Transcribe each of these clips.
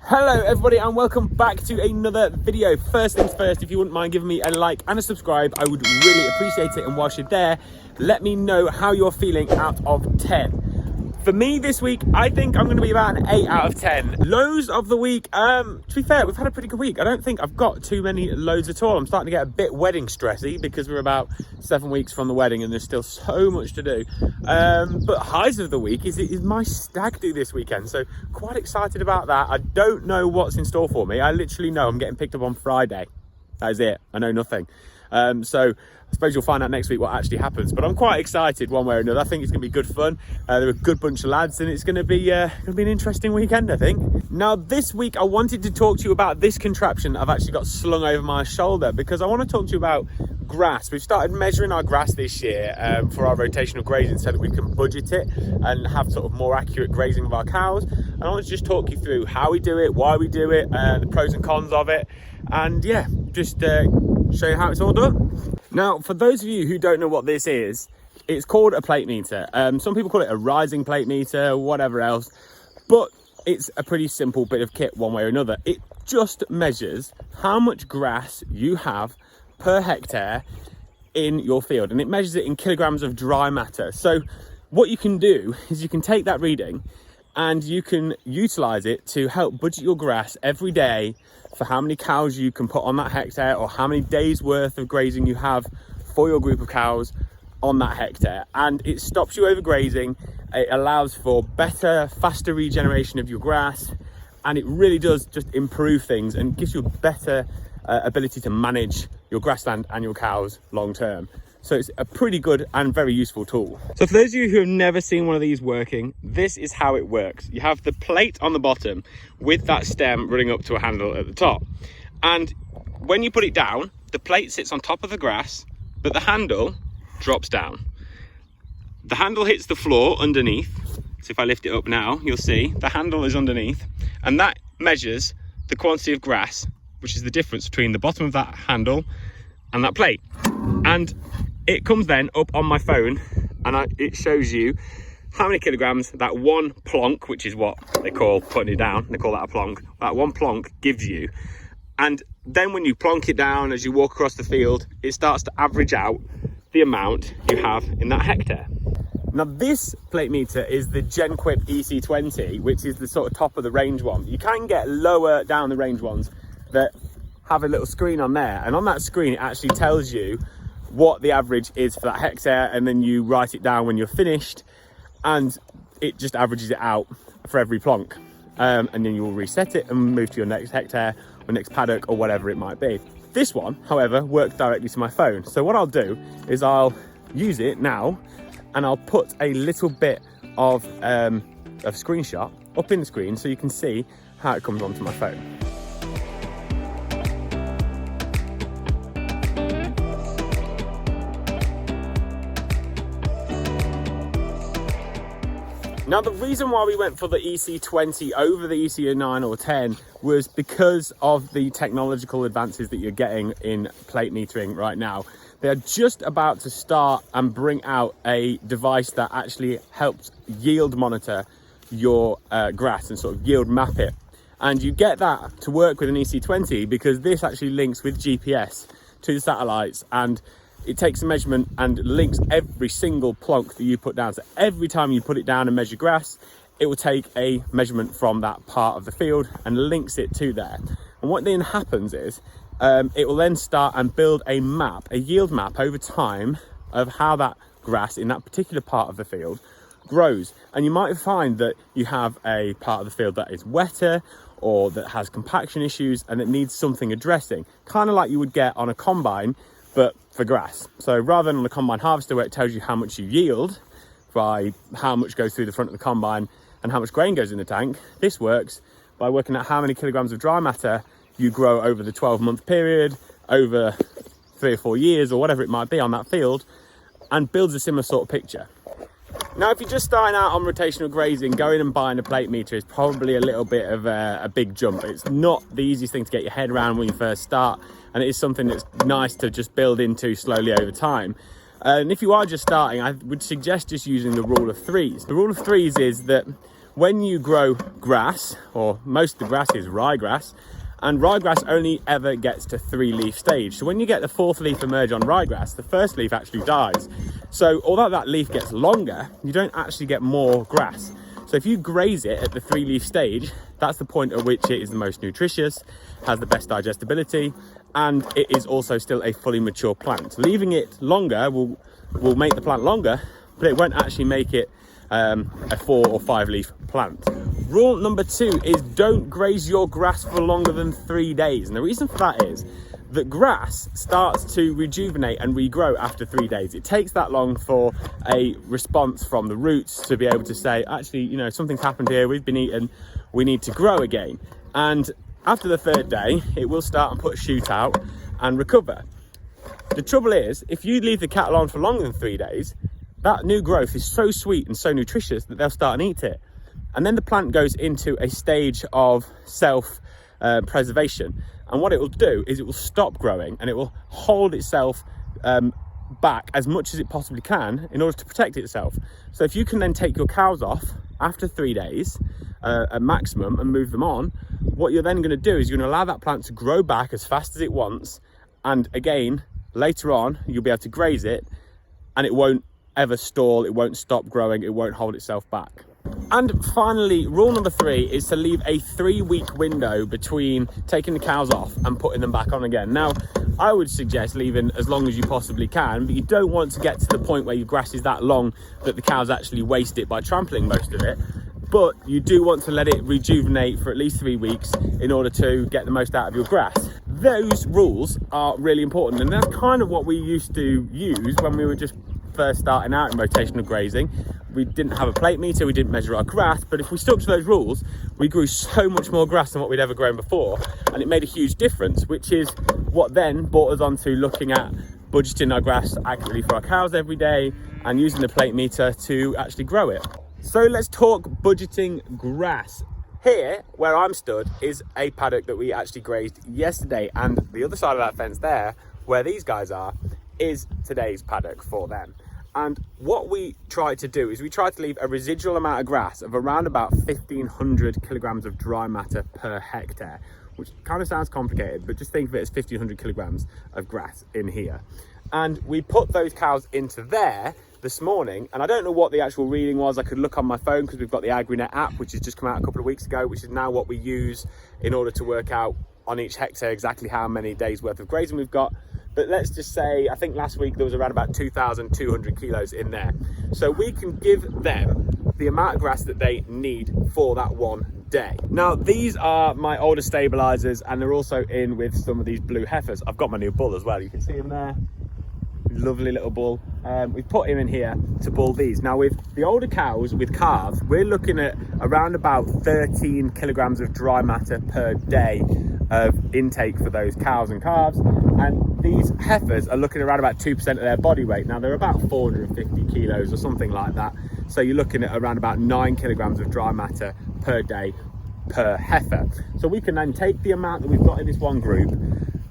Hello everybody and welcome back to another video. First things first, if you wouldn't mind giving me a like and a subscribe, I would really appreciate it. And whilst you're there, let me know how you're feeling out of 10. For me this week, I think I'm going to be about an 8 out of 10. Lows of the week, to be fair, we've had a pretty good week. I don't think I've got too many loads at all. I'm starting to get a bit wedding stressy because we're about 7 weeks from the wedding and there's still so much to do. But highs of the week is my stag do this weekend. So quite excited about that. I don't know what's in store for me. I literally know I'm getting picked up on Friday. That is it. I know nothing. So I suppose you'll find out next week what actually happens, but I'm quite excited one way or another. I think it's going to be good fun. They're a good bunch of lads and it's going to be an interesting weekend, I think. Now this week I wanted to talk to you about this contraption I've actually got slung over my shoulder because I want to talk to you about grass. We've started measuring our grass this year for our rotational grazing so that we can budget it and have sort of more accurate grazing of our cows. And I want to just talk you through how we do it, why we do it, the pros and cons of it, and yeah, just show you how it's all done. Now, for those of you who don't know what this is, it's called a plate meter. Some people call it a rising plate meter, whatever else, but it's a pretty simple bit of kit one way or another. It just measures how much grass you have per hectare in your field, and it measures it in kilograms of dry matter. So what you can do is you can take that reading and you can utilize it to help budget your grass every day for how many cows you can put on that hectare or how many days worth of grazing you have for your group of cows on that hectare. And it stops you overgrazing, it allows for better, faster regeneration of your grass, and it really does just improve things and gives you a better ability to manage your grassland and your cows long term. So it's a pretty good and very useful tool. So for those of you who have never seen one of these working, this is how it works. You have the plate on the bottom with that stem running up to a handle at the top. And when you put it down, the plate sits on top of the grass, but the handle drops down. The handle hits the floor underneath. So if I lift it up now, you'll see the handle is underneath, and that measures the quantity of grass, which is the difference between the bottom of that handle and that plate. And it comes then up on my phone and it shows you how many kilograms that one plonk, which is what they call putting it down, they call that a plonk, that one plonk gives you. And then when you plonk it down as you walk across the field, it starts to average out the amount you have in that hectare. Now this plate meter is the Jenquip EC20, which is the sort of top of the range one. You can get lower down the range ones that have a little screen on there, and on that screen it actually tells you what the average is for that hectare, and then you write it down when you're finished and it just averages it out for every plonk, and then you will reset it and move to your next hectare or next paddock or whatever it might be. This one, however, works directly to my phone. So what I'll do is I'll use it now and I'll put a little bit of a screenshot up in the screen so you can see how it comes onto my phone. Now the reason why we went for the EC20 over the EC9 or 10 was because of the technological advances that you're getting in plate metering right now. They're just about to start and bring out a device that actually helps yield monitor your grass and sort of yield map it. And you get that to work with an EC20 because this actually links with GPS to the satellites, and it takes a measurement and links every single plonk that you put down. So every time you put it down and measure grass, it will take a measurement from that part of the field and links it to there. And what then happens is it will then start and build a map, a yield map over time of how that grass in that particular part of the field grows. And you might find that you have a part of the field that is wetter or that has compaction issues and it needs something addressing, kind of like you would get on a combine, but for grass. So rather than on the combine harvester where it tells you how much you yield by how much goes through the front of the combine and how much grain goes in the tank, this works by working out how many kilograms of dry matter you grow over the 12-month period, over 3 or 4 years or whatever it might be on that field, and builds a similar sort of picture. Now if you're just starting out on rotational grazing, going and buying a plate meter is probably a little bit of a big jump. It's not the easiest thing to get your head around when you first start, and it is something that's nice to just build into slowly over time. And if you are just starting, I would suggest just using the rule of threes. The rule of threes is that when you grow grass, or most of the grass is ryegrass, and ryegrass only ever gets to 3-leaf stage. So when you get the 4th leaf emerge on ryegrass, the 1st leaf actually dies. So although that leaf gets longer, you don't actually get more grass. So if you graze it at the 3-leaf stage, that's the point at which it is the most nutritious, has the best digestibility, and it is also still a fully mature plant. Leaving it longer will make the plant longer, but it won't actually make it a 4 or 5 leaf plant. Rule number 2 is don't graze your grass for longer than 3 days. And the reason for that is that grass starts to rejuvenate and regrow after 3 days. It takes that long for a response from the roots to be able to say, actually, you know, something's happened here, we've been eaten, we need to grow again. And after the 3rd day, it will start and put a shoot out and recover. The trouble is, if you leave the cattle on for longer than 3 days, that new growth is so sweet and so nutritious that they'll start and eat it. And then the plant goes into a stage of self-preservation. And what it will do is it will stop growing and it will hold itself back as much as it possibly can in order to protect itself. So if you can then take your cows off after 3 days, at maximum, and move them on, what you're then going to do is you're going to allow that plant to grow back as fast as it wants. And again, later on, you'll be able to graze it and it won't ever stall, it won't stop growing, it won't hold itself back. And finally, rule number 3 is to leave a 3-week window between taking the cows off and putting them back on again. Now, I would suggest leaving as long as you possibly can, but you don't want to get to the point where your grass is that long that the cows actually waste it by trampling most of it. But you do want to let it rejuvenate for at least 3 weeks in order to get the most out of your grass. Those rules are really important, and that's kind of what we used to use when we were just first starting out in rotational grazing. We didn't have a plate meter, we didn't measure our grass, but if we stuck to those rules, we grew so much more grass than what we'd ever grown before, and it made a huge difference, which is what then brought us on to looking at budgeting our grass accurately for our cows every day and using the plate meter to actually grow it. So let's talk budgeting grass. Here, where I'm stood, is a paddock that we actually grazed yesterday, and the other side of that fence there, where these guys are, is today's paddock for them. And what we try to do is we try to leave a residual amount of grass of around about 1,500 kilograms of dry matter per hectare, which kind of sounds complicated, but just think of it as 1,500 kilograms of grass in here. And we put those cows into there this morning, and I don't know what the actual reading was. I could look on my phone because we've got the Agrinet app, which has just come out a couple of weeks ago, which is now what we use in order to work out on each hectare exactly how many days worth of grazing we've got. But let's just say, I think last week there was around about 2,200 kilos in there. So we can give them the amount of grass that they need for that one day. Now, these are my older stabilizers, and they're also in with some of these blue heifers. I've got my new bull as well. You can see him there. Lovely little bull. We've put him in here to bull these. Now, with the older cows, with calves, we're looking at around about 13 kilograms of dry matter per day of intake for those cows and calves, and these heifers are looking around about 2% of their body weight. Now, they're about 450 kilos or something like that, so you're looking at around about 9 kilograms of dry matter per day per heifer. So we can then take the amount that we've got in this one group,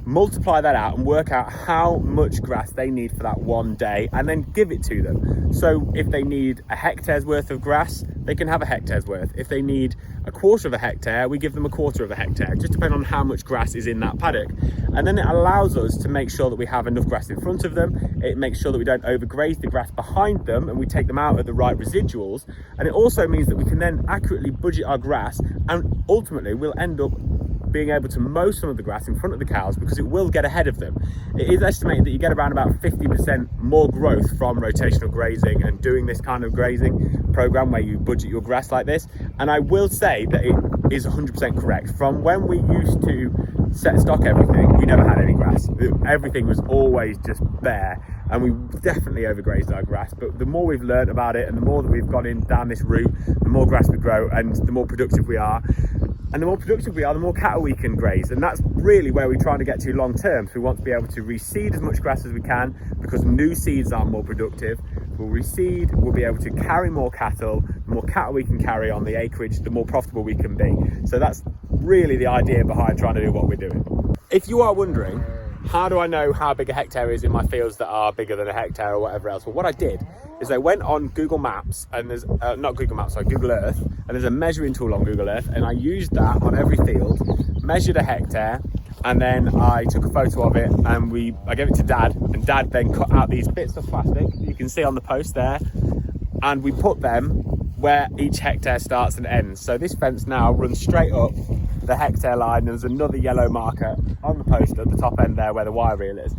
multiply that out and work out how much grass they need for that one day, and then give it to them. So if they need a hectare's worth of grass, they can have a hectare's worth. If they need a quarter of a hectare, we give them a quarter of a hectare, just depending on how much grass is in that paddock. And then it allows us to make sure that we have enough grass in front of them. It makes sure that we don't overgraze the grass behind them, and we take them out at the right residuals. And it also means that we can then accurately budget our grass, and ultimately we'll end up being able to mow some of the grass in front of the cows, because it will get ahead of them. It is estimated that you get around about 50% more growth from rotational grazing and doing this kind of grazing program where you budget your grass like this. And I will say that it is 100% correct. From when we used to set stock everything, we never had any grass. Everything was always just bare, and we definitely overgrazed our grass. But the more we've learned about it and the more that we've gone in down this route, the more grass we grow and the more productive we are. And the more productive we are, the more cattle we can graze. And that's really where we're trying to get to long term. So we want to be able to reseed as much grass as we can, because new seeds are more productive. We'll reseed, we'll be able to carry more cattle. The more cattle we can carry on the acreage, the more profitable we can be. So that's really the idea behind trying to do what we're doing. If you are wondering, how do I know how big a hectare is in my fields that are bigger than a hectare or whatever else? Well, what I did is I went on Google Maps, and there's, not Google Maps, sorry, Google Earth, and there's a measuring tool on Google Earth, and I used that on every field, measured a hectare, and then I took a photo of it, and I gave it to Dad, and Dad then cut out these bits of plastic you can see on the post there, and we put them where each hectare starts and ends. So this fence now runs straight up the hectare line, and there's another yellow marker on the post at the top end there where the wire reel is.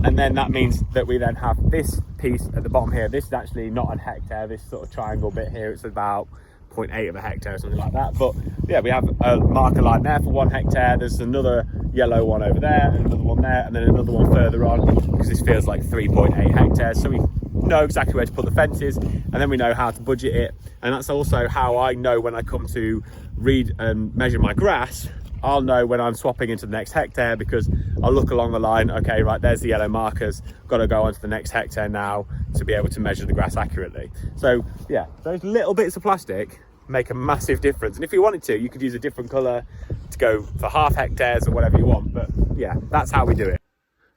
And then that means that we then have this piece at the bottom here. This is actually not a hectare, this sort of triangle bit here, it's about 0.8 of a hectare or something like that. But yeah, we have a marker line there for 1 hectare. There's another yellow one over there, and another one there, and then another one further on, because this feels like 3.8 hectares. So we know exactly where to put the fences, and then we know how to budget it. And that's also how I know when I come to read and measure my grass, I'll know when I'm swapping into the next hectare, because I'll look along the line, okay, right, there's the yellow markers, got to go on to the next hectare now to be able to measure the grass accurately. So yeah, those little bits of plastic make a massive difference. And if you wanted to, you could use a different color to go for half hectares or whatever you want. But yeah, that's how we do it.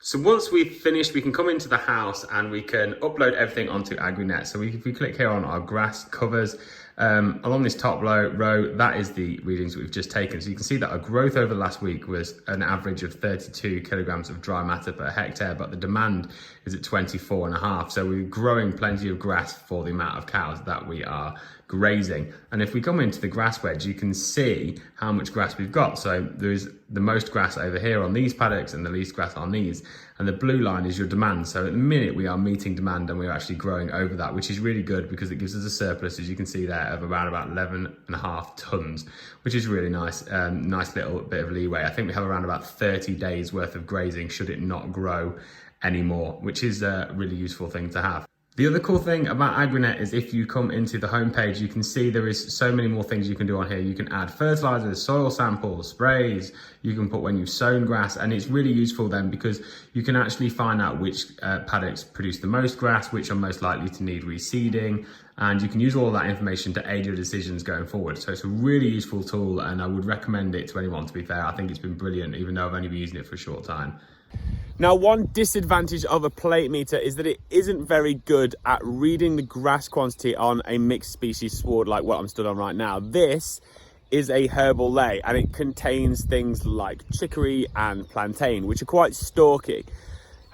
So once we've finished, we can come into the house and we can upload everything onto Agrinet. So if we click here on our grass covers, along this top row, that is the readings that we've just taken. So you can see that our growth over the last week was an average of 32 kilograms of dry matter per hectare, but the demand is at 24.5. So we're growing plenty of grass for the amount of cows that we are grazing. And if we come into the grass wedge, you can see how much grass we've got. So there's the most grass over here on these paddocks and the least grass on these. And the blue line is your demand. So at the minute we are meeting demand, and we're actually growing over that, which is really good because it gives us a surplus, as you can see there, of around about 11.5 tons, which is really nice. Nice little bit of leeway. I think we have around about 30 days worth of grazing should it not grow anymore, which is a really useful thing to have. The other cool thing about Agrinet is if you come into the homepage, you can see there is so many more things you can do on here. You can add fertilizers, soil samples, sprays, you can put when you've sown grass, and it's really useful then because you can actually find out which paddocks produce the most grass, which are most likely to need reseeding, and you can use all of that information to aid your decisions going forward. So it's a really useful tool, and I would recommend it to anyone, to be fair. I think it's been brilliant, even though I've only been using it for a short time. Now, one disadvantage of a plate meter is that it isn't very good at reading the grass quantity on a mixed species sward like what I'm stood on right now. This is a herbal ley, and it contains things like chicory and plantain, which are quite stalky.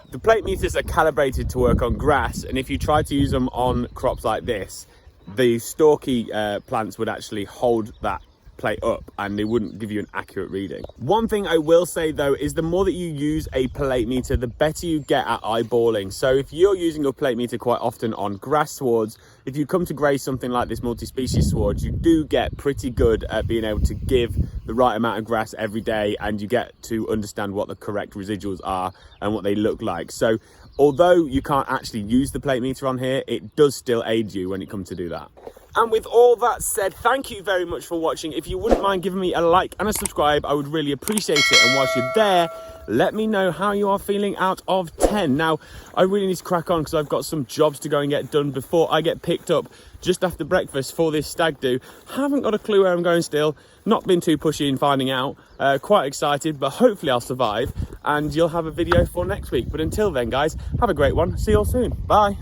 The plate meters are calibrated to work on grass, and if you try to use them on crops like this, the stalky plants would actually hold that plate up and they wouldn't give you an accurate reading. One thing I will say though is the more that you use a plate meter, the better you get at eyeballing. So if you're using your plate meter quite often on grass swards, if you come to graze something like this multi-species sward, you do get pretty good at being able to give the right amount of grass every day, and you get to understand what the correct residuals are and what they look like. So although you can't actually use the plate meter on here, it does still aid you when it comes to do that. And with all that said, thank you very much for watching. If you wouldn't mind giving me a like and a subscribe, I would really appreciate it. And whilst you're there, let me know how you are feeling out of 10. Now, I really need to crack on because I've got some jobs to go and get done before I get picked up just after breakfast for this stag do. Haven't got a clue where I'm going still. Not been too pushy in finding out. Quite excited, but hopefully I'll survive. And you'll have a video for next week. But until then, guys, have a great one. See you all soon. Bye.